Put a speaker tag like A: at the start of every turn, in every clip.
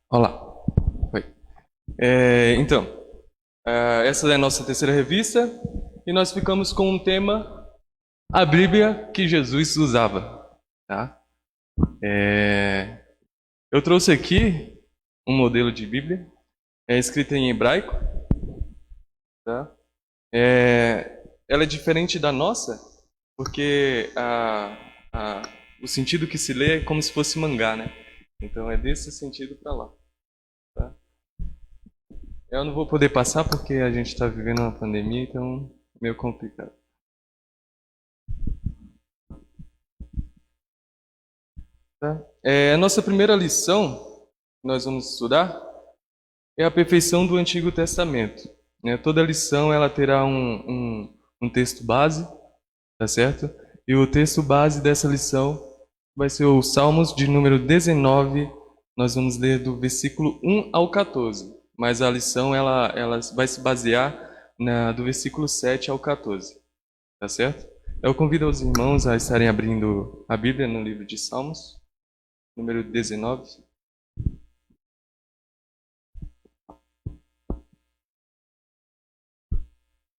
A: Olá. Oi. Então, essa é a nossa terceira revista e nós ficamos com um tema, a Bíblia que Jesus usava. Tá? Eu trouxe aqui um modelo de Bíblia, escrita em hebraico. Tá? Ela é diferente da nossa, porque o sentido que se lê é como se fosse mangá, né? Então é desse sentido para lá. Tá? Eu não vou poder passar porque a gente está vivendo uma pandemia, então é meio complicado. Tá? A nossa primeira lição que nós vamos estudar é a perfeição do Antigo Testamento. Né? Toda lição ela terá um texto base, tá certo? E o texto base dessa lição vai ser o Salmos de número 19. Nós vamos ler do versículo 1 ao 14. Mas a lição ela vai se basear do versículo 7 ao 14. Tá certo? Eu convido os irmãos a estarem abrindo a Bíblia no livro de Salmos, número 19.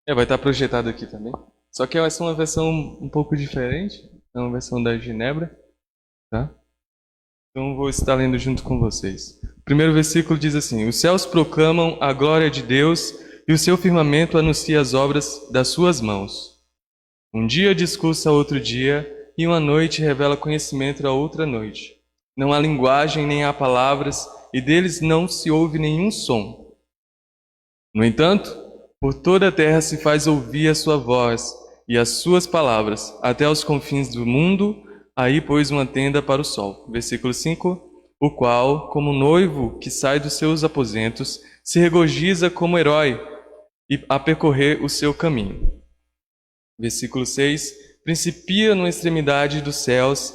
A: Vai estar projetado aqui também. Só que vai ser uma versão um pouco diferente. É uma versão da Genebra. Tá? Então vou estar lendo junto com vocês. O primeiro versículo diz assim: Os céus proclamam a glória de Deus e o seu firmamento anuncia as obras das suas mãos. Um dia discursa a outro dia e uma noite revela conhecimento a outra noite. Não há linguagem nem há palavras e deles não se ouve nenhum som. No entanto, por toda a terra se faz ouvir a sua voz e as suas palavras, até os confins do mundo, aí pôs uma tenda para o sol. Versículo 5. O qual, como noivo que sai dos seus aposentos, se regozija como herói a percorrer o seu caminho. Versículo 6. Principia numa extremidade dos céus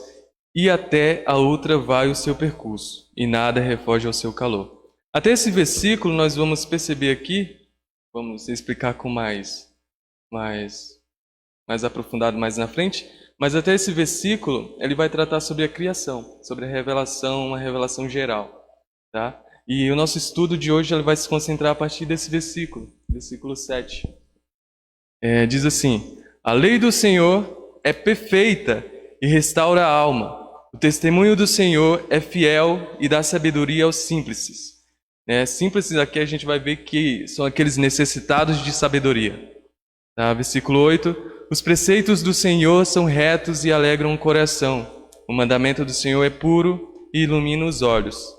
A: e até a outra vai o seu percurso, e nada refoge ao seu calor. Até esse versículo nós vamos perceber aqui, vamos explicar com mais aprofundado mais na frente, mas até esse versículo ele vai tratar sobre a criação, sobre a revelação, uma revelação geral. Tá? E o nosso estudo de hoje ele vai se concentrar a partir desse versículo, versículo 7. Diz assim: A lei do Senhor é perfeita e restaura a alma. O testemunho do Senhor é fiel e dá sabedoria aos simples. Simples aqui a gente vai ver que são aqueles necessitados de sabedoria. Tá? Versículo 8. Os preceitos do Senhor são retos e alegram o coração. O mandamento do Senhor é puro e ilumina os olhos.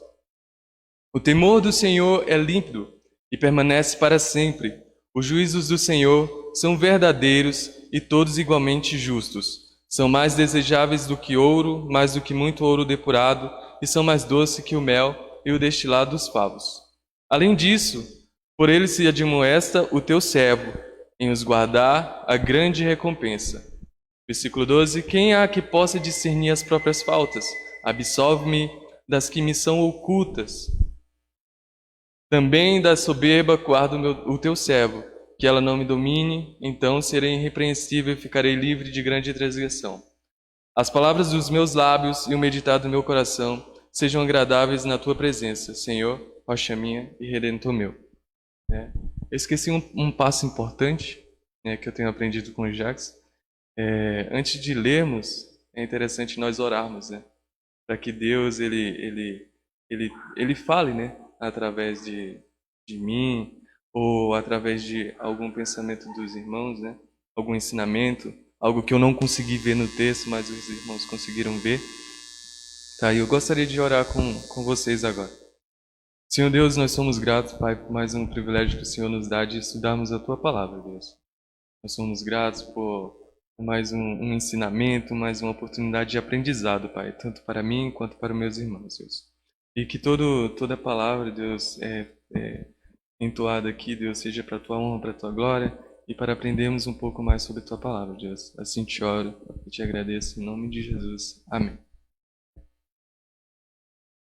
A: O temor do Senhor é límpido e permanece para sempre. Os juízos do Senhor são verdadeiros e todos igualmente justos. São mais desejáveis do que ouro, mais do que muito ouro depurado, e são mais doces que o mel e o destilado dos favos. Além disso, por ele se admoesta o teu servo, em os guardar a grande recompensa. Versículo 12. Quem há que possa discernir as próprias faltas? Absolve-me das que me são ocultas. Também da soberba guardo o teu servo, que ela não me domine, então serei irrepreensível e ficarei livre de grande transgressão. As palavras dos meus lábios e o meditar do meu coração sejam agradáveis na tua presença, Senhor, rocha minha e redentor meu. Eu esqueci um passo importante, que eu tenho aprendido com o Jacques. Antes de lermos, é interessante nós orarmos, para que Deus ele fale, através de mim, ou através de algum pensamento dos irmãos, algum ensinamento, algo que eu não consegui ver no texto, mas os irmãos conseguiram ver. Tá, e eu gostaria de orar com vocês agora. Senhor Deus, nós somos gratos, Pai, por mais um privilégio que o Senhor nos dá de estudarmos a Tua Palavra, Deus. Nós somos gratos por mais um ensinamento, mais uma oportunidade de aprendizado, Pai, tanto para mim quanto para meus irmãos, Deus. E que toda palavra, Deus, entoada aqui, Deus, seja para a Tua honra, para a Tua glória e para aprendermos um pouco mais sobre a Tua Palavra, Deus. Assim te oro e te agradeço em nome de Jesus. Amém.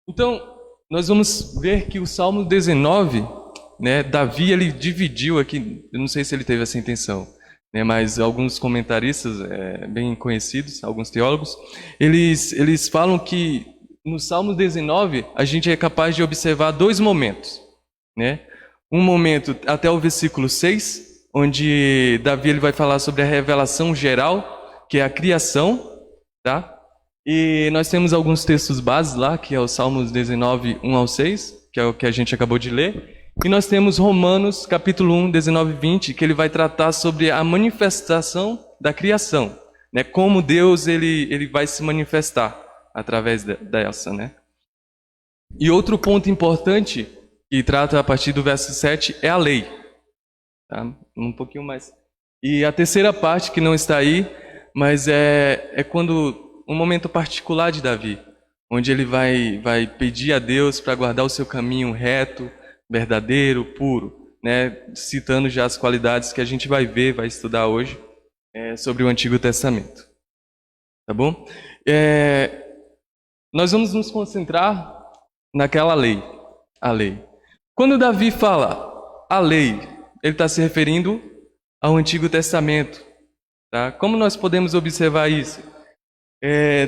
A: Então, nós vamos ver que o Salmo 19, Davi ele dividiu aqui, eu não sei se ele teve essa intenção, mas alguns comentaristas bem conhecidos, alguns teólogos, eles falam que no Salmo 19, a gente é capaz de observar dois momentos, né? Um momento até o versículo 6, onde Davi ele vai falar sobre a revelação geral, que é a criação, tá? E nós temos alguns textos básicos lá, que é o Salmos 19, 1 ao 6, que é o que a gente acabou de ler. E nós temos Romanos, capítulo 1, 19 e 20, que ele vai tratar sobre a manifestação da criação, né? Como Deus ele vai se manifestar através dessa, né? E outro ponto importante, que trata a partir do verso 7, é a lei. Tá? Um pouquinho mais. E a terceira parte, que não está aí, mas é quando um momento particular de Davi, onde ele vai pedir a Deus para guardar o seu caminho reto, verdadeiro, puro, né? Citando já as qualidades que a gente vai ver, vai estudar hoje sobre o Antigo Testamento. Tá bom? Nós vamos nos concentrar naquela lei, a lei. Quando Davi fala a lei, ele está se referindo ao Antigo Testamento. Tá? Como nós podemos observar isso?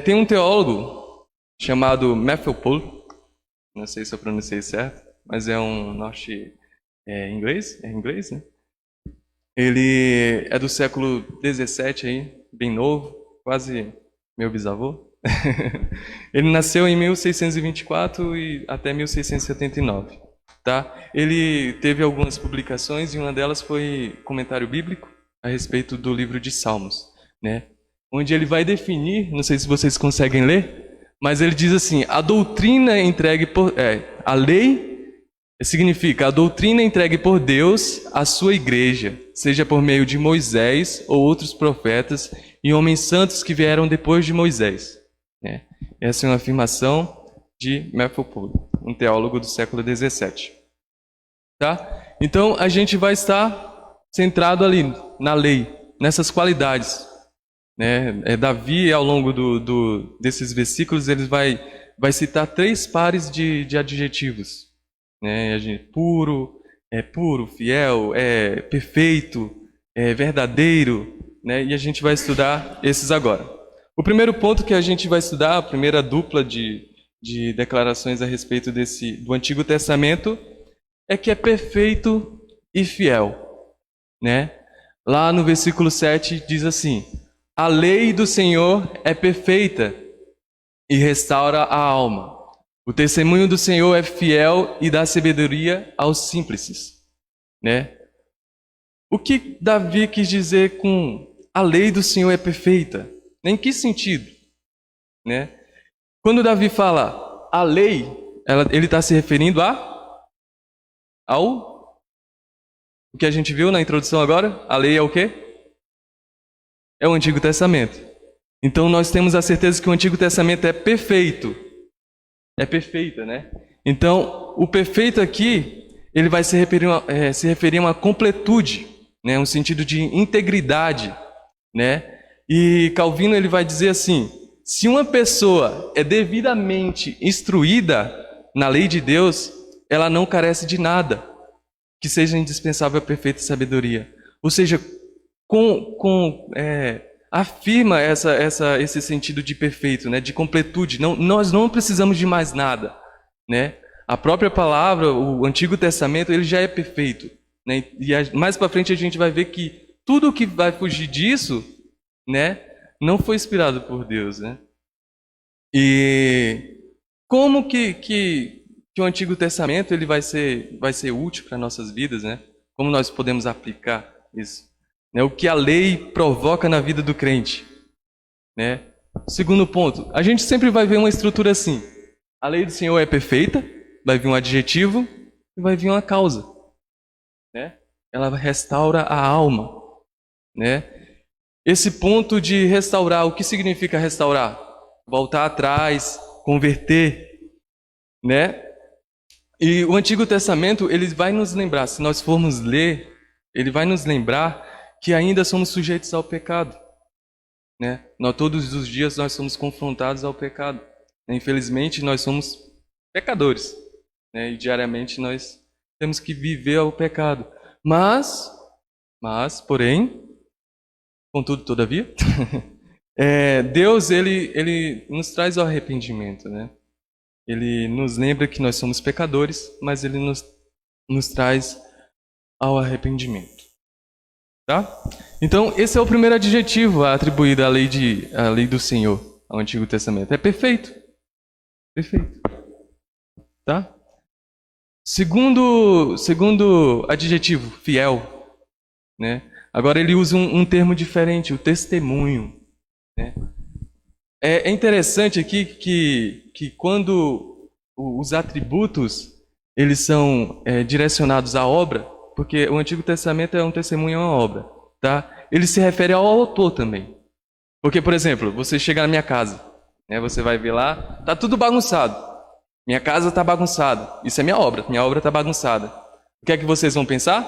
A: Tem um teólogo chamado Matthew Paul, não sei se eu pronunciei certo, mas é um inglês, é inglês, né? Ele é do século 17 aí, bem novo, quase meu bisavô. Ele nasceu em 1624 e até 1679, tá? Ele teve algumas publicações e uma delas foi comentário bíblico a respeito do livro de Salmos, né? Onde ele vai definir, não sei se vocês conseguem ler, mas ele diz assim: a doutrina entregue por a lei significa a doutrina entregue por Deus à sua igreja, seja por meio de Moisés ou outros profetas e homens santos que vieram depois de Moisés. Essa é uma afirmação de Matthew Paul, um teólogo do século 17. Tá? Então a gente vai estar centrado ali na lei, nessas qualidades. Davi, ao longo desses versículos, ele vai citar 3 pares de adjetivos. Puro, fiel, perfeito, verdadeiro, né? E a gente vai estudar esses agora. O primeiro ponto que a gente vai estudar, a primeira dupla de declarações a respeito do Antigo Testamento, é que é perfeito e fiel, né? Lá no versículo 7 diz assim: a lei do Senhor é perfeita e restaura a alma. O testemunho do Senhor é fiel e dá sabedoria aos simples, né? O que Davi quis dizer com a lei do Senhor é perfeita? Em que sentido? Né? Quando Davi fala a lei, ele está se referindo ao o que a gente viu na introdução agora? A lei é o quê? É o Antigo Testamento. Então nós temos a certeza que o Antigo Testamento é perfeito. É perfeita, né? Então, o perfeito aqui, ele vai se referir a uma completude, né? Um sentido de integridade, né? E Calvino ele vai dizer assim: se uma pessoa é devidamente instruída na lei de Deus, ela não carece de nada que seja indispensável à perfeita sabedoria. Ou seja, afirma esse sentido de perfeito, né? De completude. Nós não precisamos de mais nada, né? A própria palavra, o Antigo Testamento, ele já é perfeito, né? E mais para frente a gente vai ver que tudo que vai fugir disso, né, não foi inspirado por Deus, né? E como que o Antigo Testamento ele vai ser útil para nossas vidas, né? Como nós podemos aplicar isso? O que a lei provoca na vida do crente, né? Segundo ponto, a gente sempre vai ver uma estrutura assim: a lei do Senhor é perfeita, vai vir um adjetivo e vai vir uma causa, né? Ela restaura a alma, né? Esse ponto de restaurar, o que significa restaurar? Voltar atrás, converter, né? E o Antigo Testamento, ele vai nos lembrar, se nós formos ler, ele vai nos lembrar que ainda somos sujeitos ao pecado, né? Todos os dias nós somos confrontados ao pecado. Infelizmente, nós somos pecadores, né? E diariamente nós temos que viver ao pecado. Mas, porém, contudo, todavia, Deus ele nos traz o arrependimento, né? Ele nos lembra que nós somos pecadores, mas ele nos traz ao arrependimento. Tá? Então, esse é o primeiro adjetivo atribuído à lei do Senhor, ao Antigo Testamento. É perfeito. Perfeito. Tá? Segundo adjetivo, fiel. Né? Agora ele usa um termo diferente, o testemunho. Né? É interessante aqui que quando os atributos eles são direcionados à obra, porque o Antigo Testamento é um testemunho a uma obra, tá? Ele se refere ao autor também. Porque, por exemplo, você chega na minha casa, né? Você vai ver lá, tá tudo bagunçado. Minha casa está bagunçada. Isso é minha obra está bagunçada. O que é que vocês vão pensar?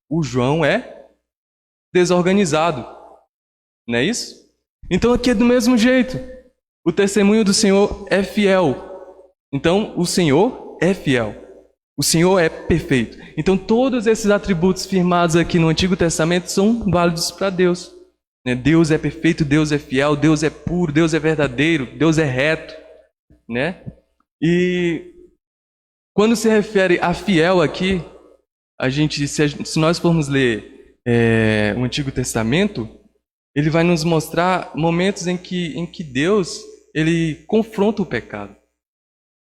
A: O João é desorganizado. Não é isso? Então aqui é do mesmo jeito. O testemunho do Senhor é fiel. Então o Senhor é fiel. O Senhor é perfeito. Então todos esses atributos firmados aqui no Antigo Testamento são válidos para Deus. Deus é perfeito, Deus é fiel, Deus é puro, Deus é verdadeiro, Deus é reto. Né? E quando se refere a fiel aqui, se nós formos ler o Antigo Testamento, ele vai nos mostrar momentos em que Deus ele confronta o pecado,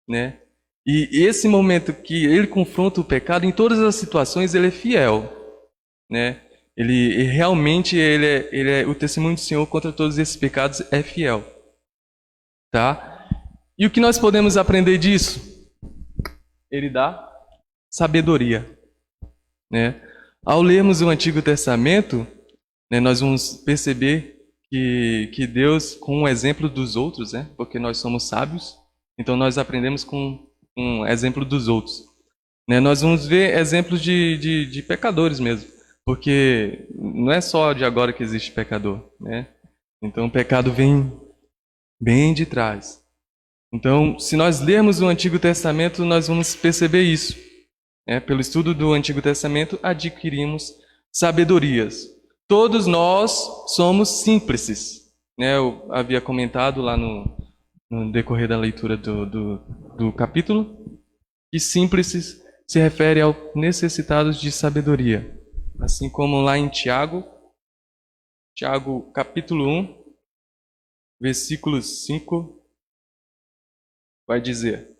A: né? E esse momento que ele confronta o pecado, em todas as situações ele é fiel, né? Ele realmente o testemunho do Senhor contra todos esses pecados é fiel, tá? E o que nós podemos aprender disso? Ele dá sabedoria, né? Ao lermos o Antigo Testamento, né, nós vamos perceber que Deus, com o exemplo dos outros, né, porque nós somos sábios, então nós aprendemos com um exemplo dos outros. Né, nós vamos ver exemplos de pecadores mesmo, porque não é só de agora que existe pecador. Né? Então o pecado vem bem de trás. Então, se nós lermos o Antigo Testamento, nós vamos perceber isso. Pelo estudo do Antigo Testamento, adquirimos sabedorias. Todos nós somos simples. Eu havia comentado lá no decorrer da leitura do capítulo, que simples se refere ao necessitados de sabedoria. Assim como lá em Tiago capítulo 1, versículo 5, vai dizer.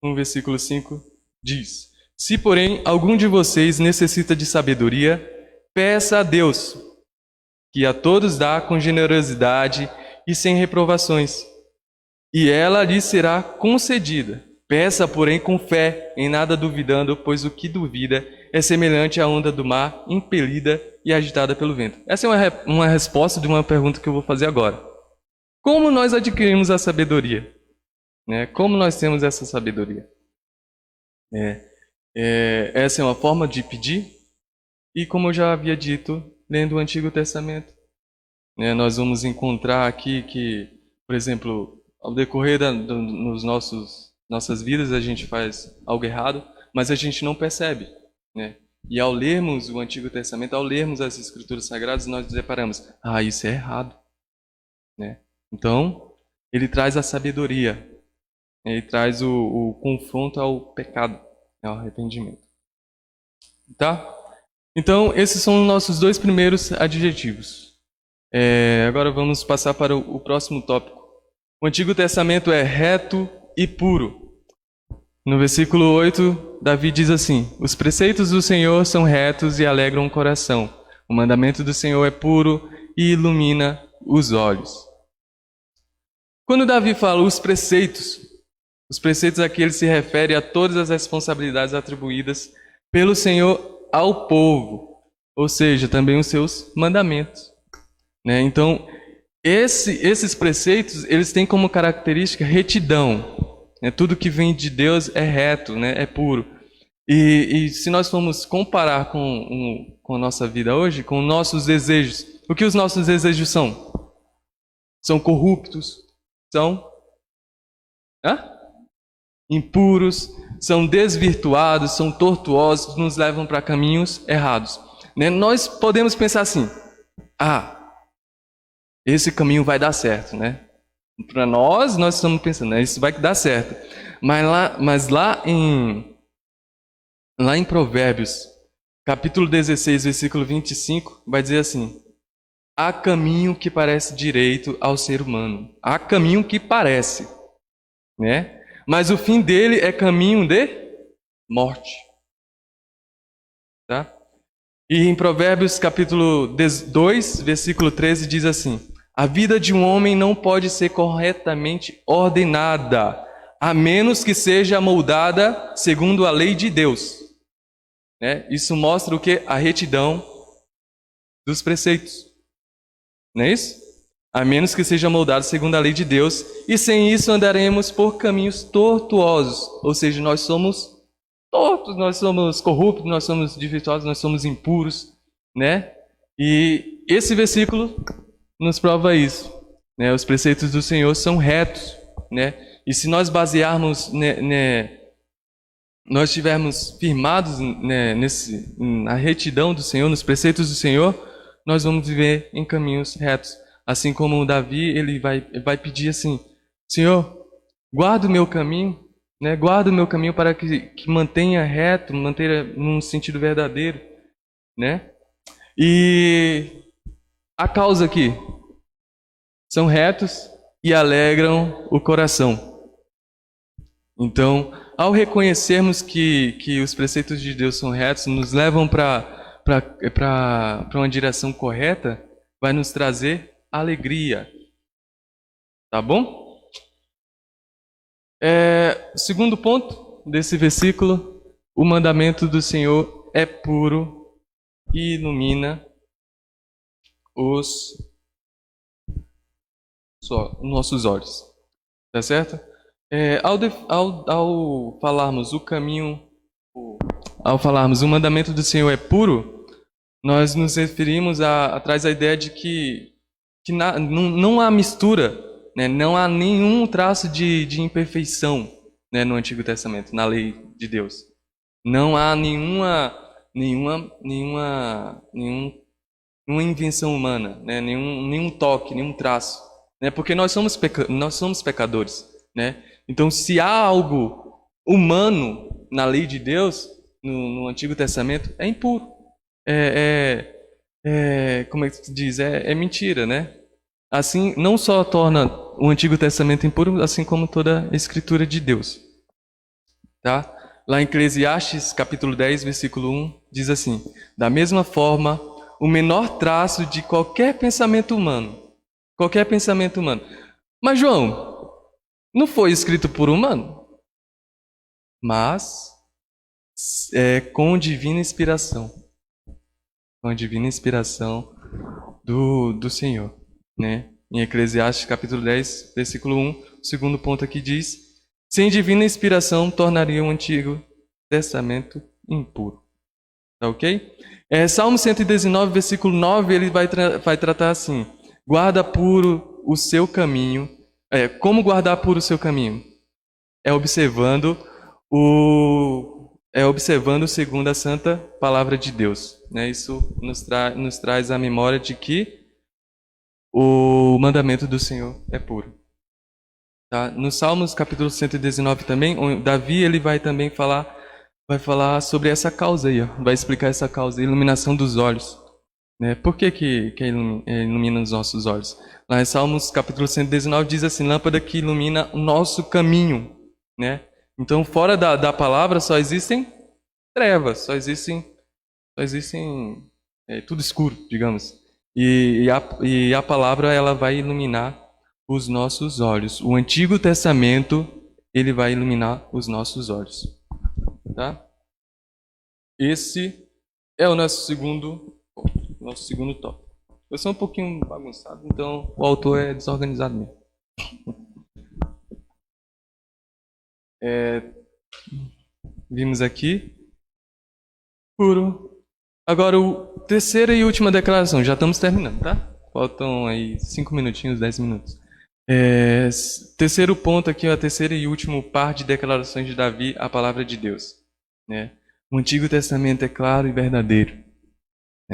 A: No versículo 5 diz: Se, porém, algum de vocês necessita de sabedoria, peça a Deus, que a todos dá com generosidade e sem reprovações, e ela lhe será concedida. Peça, porém, com fé, em nada duvidando, pois o que duvida é semelhante à onda do mar, impelida e agitada pelo vento. Essa é uma resposta de uma pergunta que eu vou fazer agora. Como nós adquirimos a sabedoria? Como nós temos essa sabedoria? Essa é uma forma de pedir, e como eu já havia dito, lendo o Antigo Testamento, nós vamos encontrar aqui que, por exemplo, ao decorrer nos nossas vidas a gente faz algo errado, mas a gente não percebe. E ao lermos o Antigo Testamento, ao lermos as Escrituras Sagradas, nós nos deparamos, isso é errado. Então, ele traz a sabedoria. Ele traz o confronto ao pecado, ao arrependimento. Tá? Então, esses são os nossos dois primeiros adjetivos. Agora vamos passar para o próximo tópico. O Antigo Testamento é reto e puro. No versículo 8, Davi diz assim: Os preceitos do Senhor são retos e alegram o coração. O mandamento do Senhor é puro e ilumina os olhos. Quando Davi fala os preceitos aqui ele se refere a todas as responsabilidades atribuídas pelo Senhor ao povo, ou seja, também os seus mandamentos. Então, esses preceitos eles têm como característica retidão. Tudo que vem de Deus é reto, é puro. E se nós formos comparar com a nossa vida hoje, com nossos desejos, o que os nossos desejos são? São corruptos, são impuros, são desvirtuados, são tortuosos, nos levam para caminhos errados. Nós podemos pensar assim, esse caminho vai dar certo, Para nós estamos pensando, né, isso vai dar certo. Mas lá em Provérbios, capítulo 16, versículo 25, vai dizer assim: há caminho que parece direito ao ser humano. Há caminho que parece, né? Mas o fim dele é caminho de morte. Tá? E em Provérbios capítulo 2, versículo 13 diz assim: a vida de um homem não pode ser corretamente ordenada, a menos que seja moldada segundo a lei de Deus. Né? Isso mostra o que? A retidão dos preceitos. Não é isso? A menos que seja moldado segundo a lei de Deus, e sem isso andaremos por caminhos tortuosos, ou seja, nós somos tortos, nós somos corruptos, nós somos defeituosos, nós somos impuros, né? E esse versículo nos prova isso, né? Os preceitos do Senhor são retos, né? E se nós basearmos, nós estivermos firmados, né, na retidão do Senhor, nos preceitos do Senhor, nós vamos viver em caminhos retos. Assim como Davi, ele vai pedir assim: Senhor, guarda o meu caminho, né? Guarda o meu caminho para que mantenha reto, mantenha num sentido verdadeiro, né? E a causa aqui são retos e alegram o coração. Então, ao reconhecermos que os preceitos de Deus são retos, nos levam para uma direção correta, vai nos trazer alegria. Tá bom? Segundo ponto desse versículo: o mandamento do Senhor é puro e ilumina os nossos olhos. Tá certo? Ao falarmos o caminho, ao falarmos o mandamento do Senhor é puro, nós nos referimos atrás da ideia de que não há mistura, né? Não há nenhum traço de imperfeição, né, no Antigo Testamento, na lei de Deus. Não há nenhuma invenção humana, né? nenhum toque, nenhum traço, né? Porque nós somos pecadores, né? Então, se há algo humano na lei de Deus, no Antigo Testamento, é impuro. Como é que se diz? É mentira, né? Assim, não só torna o Antigo Testamento impuro, assim como toda a Escritura de Deus. Tá? Lá em Eclesiastes, capítulo 10, versículo 1, diz assim: da mesma forma, o menor traço de qualquer pensamento humano. Mas, João, não foi escrito por humano, mas com divina inspiração. Com a divina inspiração do Senhor, né? Em Eclesiastes capítulo 10, versículo 1, o segundo ponto aqui diz: sem divina inspiração tornaria o Antigo Testamento impuro. Tá ok? Salmo 119, versículo 9, ele vai tratar assim: guarda puro o seu caminho. Como guardar puro o seu caminho? Observando segundo a santa palavra de Deus, né? Isso nos traz a memória de que o mandamento do Senhor é puro. Tá? No Salmos capítulo 119 também, Davi ele vai também falar sobre essa causa aí, ó. Vai explicar essa causa, a iluminação dos olhos. Né? Por que ilumina os nossos olhos? Lá em Salmos capítulo 119 diz assim: lâmpada que ilumina o nosso caminho. Né? Então, fora da palavra só existem trevas, só existem tudo escuro, digamos. E a palavra ela vai iluminar os nossos olhos. O Antigo Testamento ele vai iluminar os nossos olhos. Tá? Esse é o nosso segundo tópico. Eu sou um pouquinho bagunçado, então o autor é desorganizado mesmo. Vimos aqui. Puro. Agora, a terceira e última declaração. Já estamos terminando, tá? Faltam aí 5 minutinhos, 10 minutos. Terceiro ponto aqui, a terceira e última par de declarações de Davi, a palavra de Deus. Né? O Antigo Testamento é claro e verdadeiro.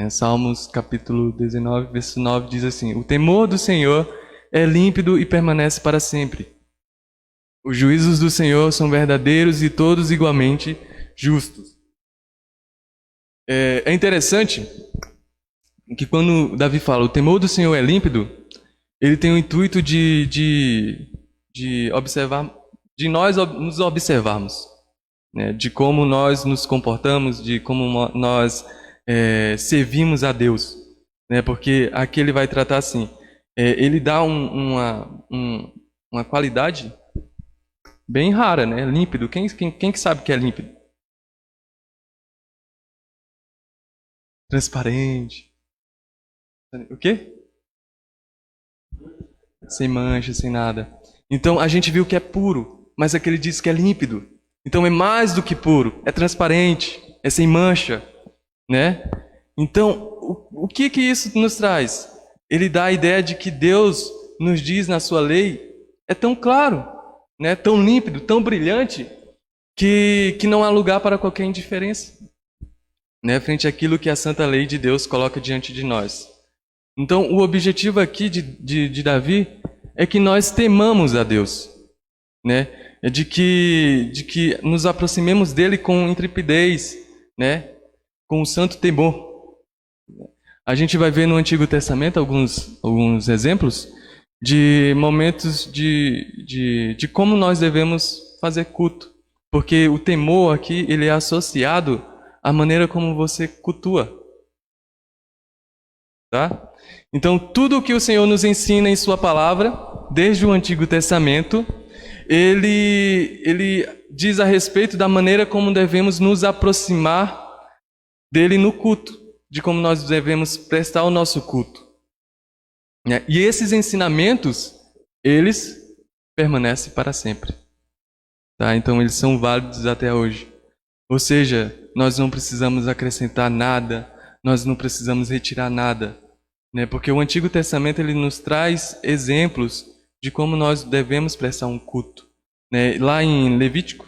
A: Salmos capítulo 19, verso 9 diz assim: o temor do Senhor é límpido e permanece para sempre. Os juízos do Senhor são verdadeiros e todos igualmente justos. É interessante que quando Davi fala o temor do Senhor é límpido, ele tem o intuito de observar, de nós nos observarmos, né? De como nós nos comportamos, de como nós servimos a Deus, né? Porque aqui ele vai tratar assim, ele dá uma qualidade bem rara, né? Límpido. Quem que sabe que é límpido? Transparente. O quê? Sem mancha, sem nada. Então a gente viu que é puro, mas aqui ele diz que é límpido. Então é mais do que puro, é transparente, é sem mancha, né? Então, o que isso nos traz? Ele dá a ideia de que Deus nos diz na sua lei é tão claro, né? Tão límpido, tão brilhante, que não há lugar para qualquer indiferença, né? Frente àquilo que a santa lei de Deus coloca diante de nós. Então, o objetivo aqui de Davi é que nós temamos a Deus, né? É de que nos aproximemos dele com intrepidez, né? Com um santo temor. A gente vai ver no Antigo Testamento alguns exemplos de momentos de como nós devemos fazer culto. Porque o temor aqui, ele é associado à maneira como você cultua. Tá? Então, tudo o que o Senhor nos ensina em sua palavra, desde o Antigo Testamento, ele diz a respeito da maneira como devemos nos aproximar dele no culto, de como nós devemos prestar o nosso culto. E esses ensinamentos, eles permanecem para sempre. Tá? Então, eles são válidos até hoje. Ou seja, nós não precisamos acrescentar nada, nós não precisamos retirar nada, né? Porque o Antigo Testamento ele nos traz exemplos de como nós devemos prestar um culto, né? Lá em Levítico,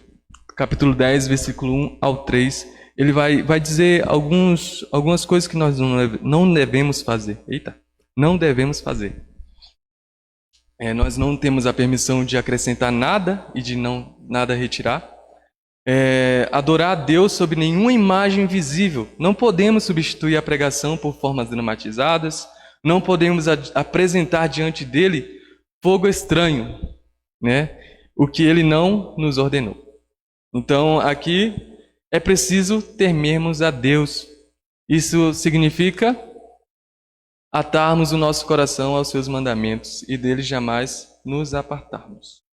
A: capítulo 10, versículo 1 ao 3, ele vai dizer algumas coisas que nós não devemos fazer. Eita, não devemos fazer. Nós não temos a permissão de acrescentar nada e de nada retirar. Adorar a Deus sob nenhuma imagem visível. Não podemos substituir a pregação por formas dramatizadas. Não podemos apresentar diante dele fogo estranho, né? O que ele não nos ordenou. Então, aqui é preciso temermos a Deus. Isso significa atarmos o nosso coração aos seus mandamentos e dele jamais nos apartarmos.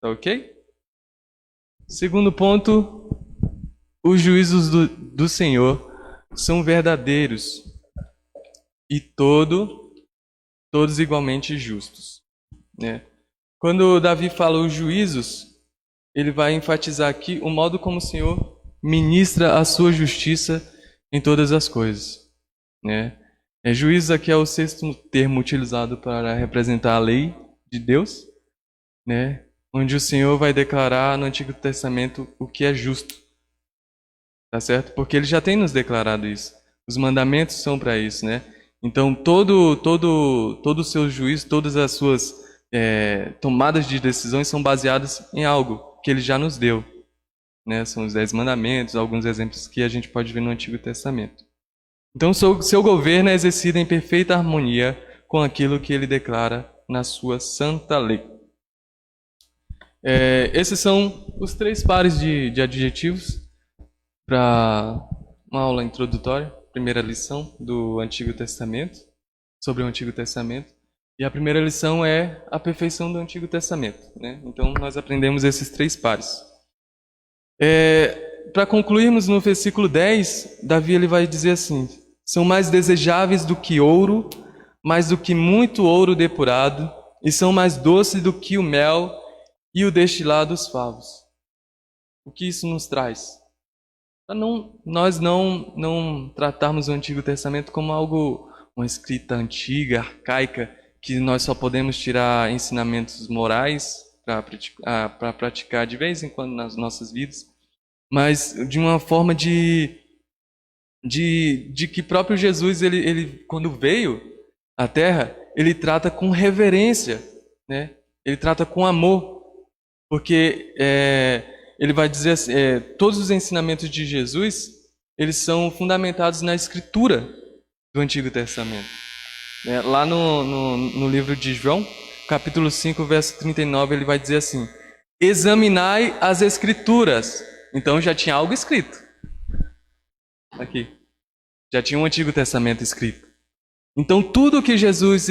A: Tá ok? Segundo ponto, os juízos do Senhor são verdadeiros e todos igualmente justos, né? Quando Davi fala os juízos, ele vai enfatizar aqui o modo como o Senhor ministra a sua justiça em todas as coisas, né? Juízos aqui é o sexto termo utilizado para representar a lei de Deus, né? Onde o Senhor vai declarar no Antigo Testamento o que é justo. Tá certo? Porque ele já tem nos declarado isso. Os mandamentos são para isso, né? Então, todo o seu juízo, todas as suas tomadas de decisões são baseadas em algo que ele já nos deu, né? São os 10 mandamentos, alguns exemplos que a gente pode ver no Antigo Testamento. Então, seu governo é exercido em perfeita harmonia com aquilo que ele declara na sua santa lei. Esses são os 3 pares de adjetivos para uma aula introdutória, primeira lição do Antigo Testamento, sobre o Antigo Testamento. E a primeira lição é a perfeição do Antigo Testamento, né? Então, nós aprendemos esses 3 pares. Para concluirmos no versículo 10, Davi ele vai dizer assim: são mais desejáveis do que ouro, mais do que muito ouro depurado, e são mais doces do que o mel e o destilado dos favos. O que isso nos traz? Para nós não tratarmos o Antigo Testamento como algo, uma escrita antiga, arcaica, que nós só podemos tirar ensinamentos morais para praticar de vez em quando nas nossas vidas, mas de uma forma de que próprio Jesus, ele quando veio, a terra, ele trata com reverência, né? Ele trata com amor, porque ele vai dizer assim, todos os ensinamentos de Jesus, eles são fundamentados na Escritura do Antigo Testamento. Lá no livro de João, capítulo 5, verso 39, ele vai dizer assim: examinai as Escrituras. Então já tinha algo escrito. Aqui. Já tinha um Antigo Testamento escrito. Então tudo que Jesus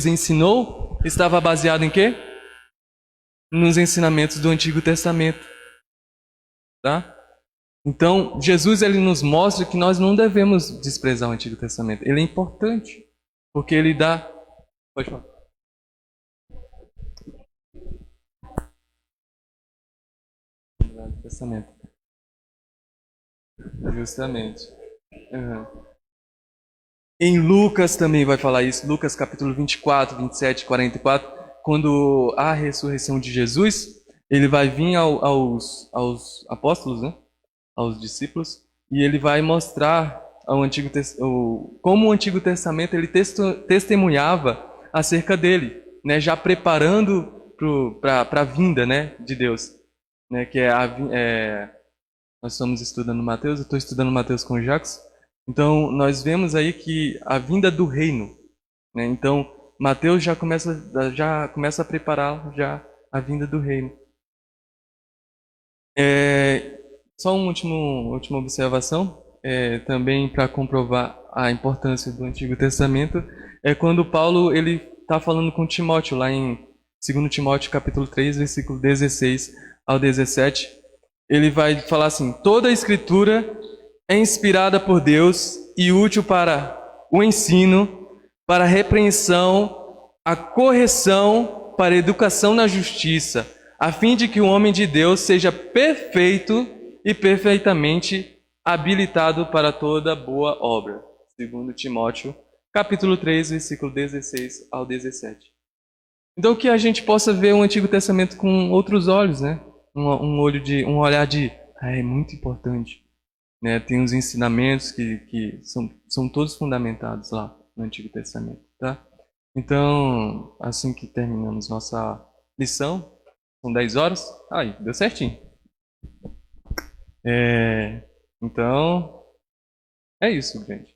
A: ensinou estava baseado em quê? Nos ensinamentos do Antigo Testamento. Tá? Então Jesus ele nos mostra que nós não devemos desprezar o Antigo Testamento. Ele é importante, porque ele dá... Pode falar. Testamento. Justamente. Uhum. Em Lucas também vai falar isso. Lucas capítulo 24, 27, 44. Quando há a ressurreição de Jesus, ele vai vir aos apóstolos, né? Aos discípulos, e ele vai mostrar como o Antigo Testamento ele testemunhava acerca dele, né? Já preparando para a vinda, né? De Deus. Né? Que nós estamos estudando Mateus, eu estou estudando Mateus com o Jacques. Então, nós vemos aí que a vinda do reino, né? Então, Mateus já começa a preparar já a vinda do reino. Só uma última observação, também para comprovar a importância do Antigo Testamento, é quando Paulo ele está falando com Timóteo, lá em 2 Timóteo capítulo 3, versículo 16 ao 17, ele vai falar assim: toda a Escritura é inspirada por Deus e útil para o ensino, para a repreensão, a correção, para a educação na justiça, a fim de que o homem de Deus seja perfeito e perfeitamente habilitado para toda boa obra. 2 Timóteo, capítulo 3, versículo 16 ao 17. Então que a gente possa ver o Antigo Testamento com outros olhos, né? Um olhar de... é muito importante. Né? Tem os ensinamentos que são todos fundamentados lá no Antigo Testamento, tá? Então, assim que terminamos nossa lição, são 10 horas. Aí, deu certinho. Então, é isso, gente.